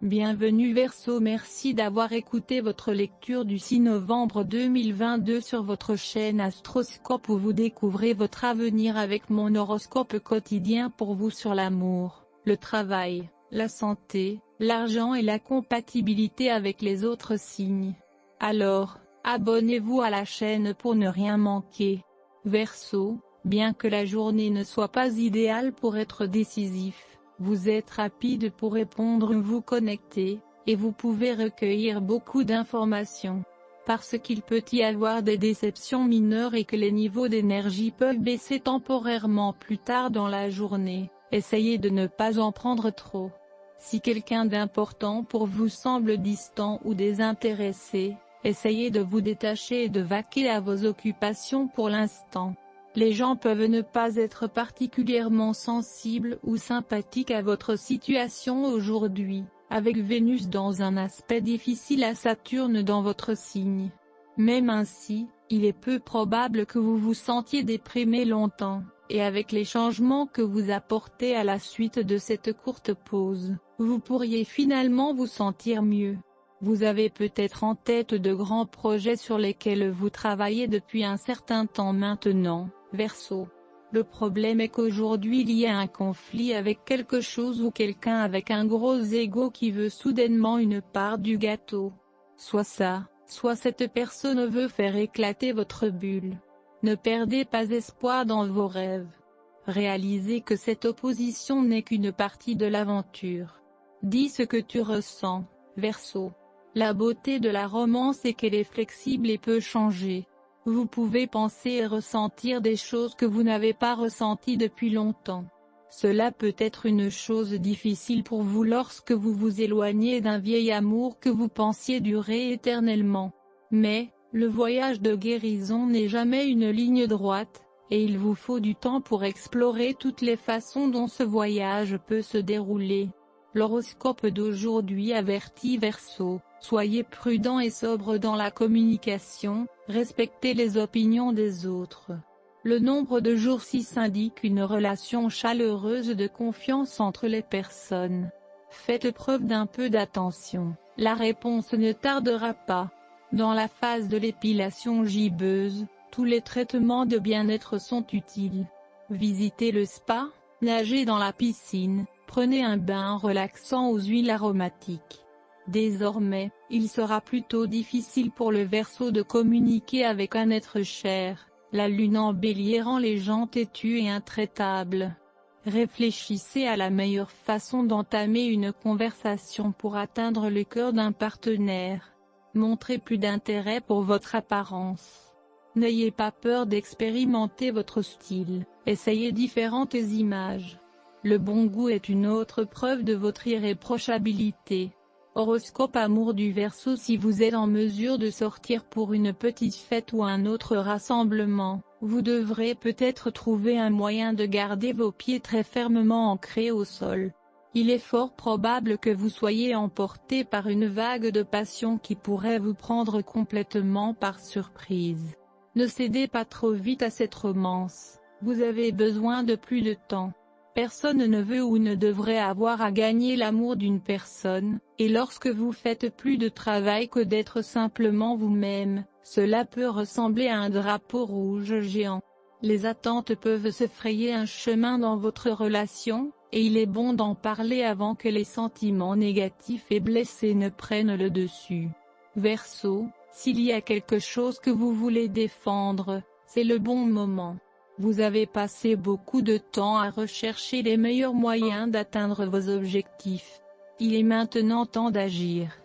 Bienvenue Verseau, merci d'avoir écouté votre lecture du 6 novembre 2022 sur votre chaîne Astroscope où vous découvrez votre avenir avec mon horoscope quotidien pour vous sur l'amour, le travail, la santé, l'argent et la compatibilité avec les autres signes. Alors, abonnez-vous à la chaîne pour ne rien manquer. Verseau, bien que la journée ne soit pas idéale pour être décisif, vous êtes rapide pour répondre, vous connectez, et vous pouvez recueillir beaucoup d'informations. Parce qu'il peut y avoir des déceptions mineures et que les niveaux d'énergie peuvent baisser temporairement plus tard dans la journée, essayez de ne pas en prendre trop. Si quelqu'un d'important pour vous semble distant ou désintéressé, essayez de vous détacher et de vaquer à vos occupations pour l'instant. Les gens peuvent ne pas être particulièrement sensibles ou sympathiques à votre situation aujourd'hui, avec Vénus dans un aspect difficile à Saturne dans votre signe. Même ainsi, il est peu probable que vous vous sentiez déprimé longtemps, et avec les changements que vous apportez à la suite de cette courte pause, vous pourriez finalement vous sentir mieux. Vous avez peut-être en tête de grands projets sur lesquels vous travaillez depuis un certain temps maintenant, Verseau. Le problème est qu'aujourd'hui il y a un conflit avec quelque chose ou quelqu'un avec un gros ego qui veut soudainement une part du gâteau. Soit ça, soit cette personne veut faire éclater votre bulle. Ne perdez pas espoir dans vos rêves. Réalisez que cette opposition n'est qu'une partie de l'aventure. Dis ce que tu ressens, Verseau. La beauté de la romance est qu'elle est flexible et peut changer. Vous pouvez penser et ressentir des choses que vous n'avez pas ressenties depuis longtemps. Cela peut être une chose difficile pour vous lorsque vous vous éloignez d'un vieil amour que vous pensiez durer éternellement. Mais, le voyage de guérison n'est jamais une ligne droite, et il vous faut du temps pour explorer toutes les façons dont ce voyage peut se dérouler. L'horoscope d'aujourd'hui avertit Verseau, soyez prudent et sobre dans la communication, respectez les opinions des autres. Le nombre de jours 6 indique une relation chaleureuse de confiance entre les personnes. Faites preuve d'un peu d'attention, la réponse ne tardera pas. Dans la phase de l'épilation gibbeuse, tous les traitements de bien-être sont utiles. Visitez le spa, nagez dans la piscine, prenez un bain relaxant aux huiles aromatiques. Désormais, il sera plutôt difficile pour le Verseau de communiquer avec un être cher, la lune en bélier rend les gens têtus et intraitables. Réfléchissez à la meilleure façon d'entamer une conversation pour atteindre le cœur d'un partenaire. Montrez plus d'intérêt pour votre apparence. N'ayez pas peur d'expérimenter votre style, essayez différentes images. Le bon goût est une autre preuve de votre irréprochabilité. Horoscope amour du Verseau, si vous êtes en mesure de sortir pour une petite fête ou un autre rassemblement, vous devrez peut-être trouver un moyen de garder vos pieds très fermement ancrés au sol. Il est fort probable que vous soyez emporté par une vague de passion qui pourrait vous prendre complètement par surprise. Ne cédez pas trop vite à cette romance, vous avez besoin de plus de temps. Personne ne veut ou ne devrait avoir à gagner l'amour d'une personne, et lorsque vous faites plus de travail que d'être simplement vous-même, cela peut ressembler à un drapeau rouge géant. Les attentes peuvent se frayer un chemin dans votre relation, et il est bon d'en parler avant que les sentiments négatifs et blessés ne prennent le dessus. Verseau, s'il y a quelque chose que vous voulez défendre, c'est le bon moment. Vous avez passé beaucoup de temps à rechercher les meilleurs moyens d'atteindre vos objectifs. Il est maintenant temps d'agir.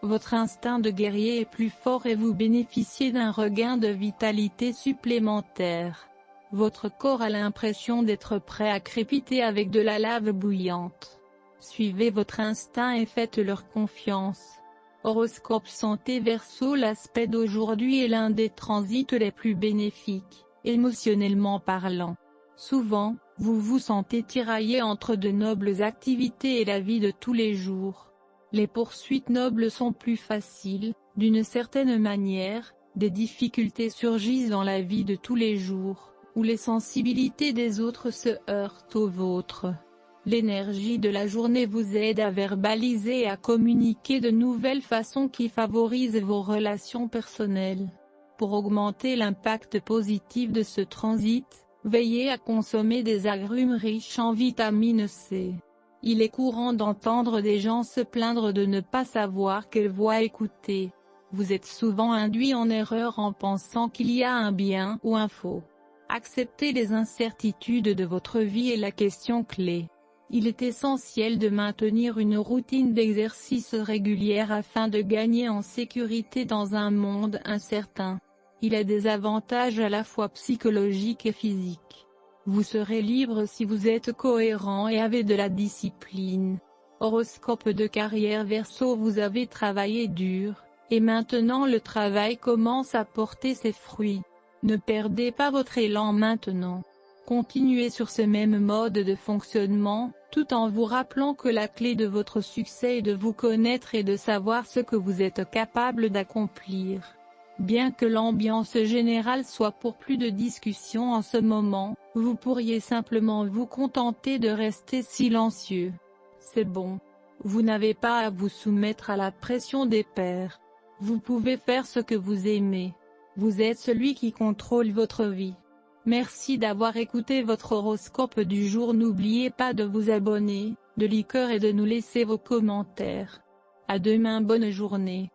Votre instinct de guerrier est plus fort et vous bénéficiez d'un regain de vitalité supplémentaire. Votre corps a l'impression d'être prêt à crépiter avec de la lave bouillante. Suivez votre instinct et faites-leur confiance. Horoscope santé Verseau, l'aspect d'aujourd'hui est l'un des transits les plus bénéfiques, émotionnellement parlant. Souvent, vous vous sentez tiraillé entre de nobles activités et la vie de tous les jours. Les poursuites nobles sont plus faciles, d'une certaine manière, des difficultés surgissent dans la vie de tous les jours, où les sensibilités des autres se heurtent aux vôtres. L'énergie de la journée vous aide à verbaliser et à communiquer de nouvelles façons qui favorisent vos relations personnelles. Pour augmenter l'impact positif de ce transit, veillez à consommer des agrumes riches en vitamine C. Il est courant d'entendre des gens se plaindre de ne pas savoir quelle voix écouter. Vous êtes souvent induit en erreur en pensant qu'il y a un bien ou un faux. Accepter les incertitudes de votre vie est la question clé. Il est essentiel de maintenir une routine d'exercice régulière afin de gagner en sécurité dans un monde incertain. Il a des avantages à la fois psychologiques et physiques. Vous serez libre si vous êtes cohérent et avez de la discipline. Horoscope de carrière Verseau, vous avez travaillé dur, et maintenant le travail commence à porter ses fruits. Ne perdez pas votre élan maintenant. Continuez sur ce même mode de fonctionnement, tout en vous rappelant que la clé de votre succès est de vous connaître et de savoir ce que vous êtes capable d'accomplir. Bien que l'ambiance générale soit pour plus de discussion en ce moment, vous pourriez simplement vous contenter de rester silencieux. C'est bon. Vous n'avez pas à vous soumettre à la pression des pairs. Vous pouvez faire ce que vous aimez. Vous êtes celui qui contrôle votre vie. Merci d'avoir écouté votre horoscope du jour. N'oubliez pas de vous abonner, de liker et de nous laisser vos commentaires. À demain, bonne journée.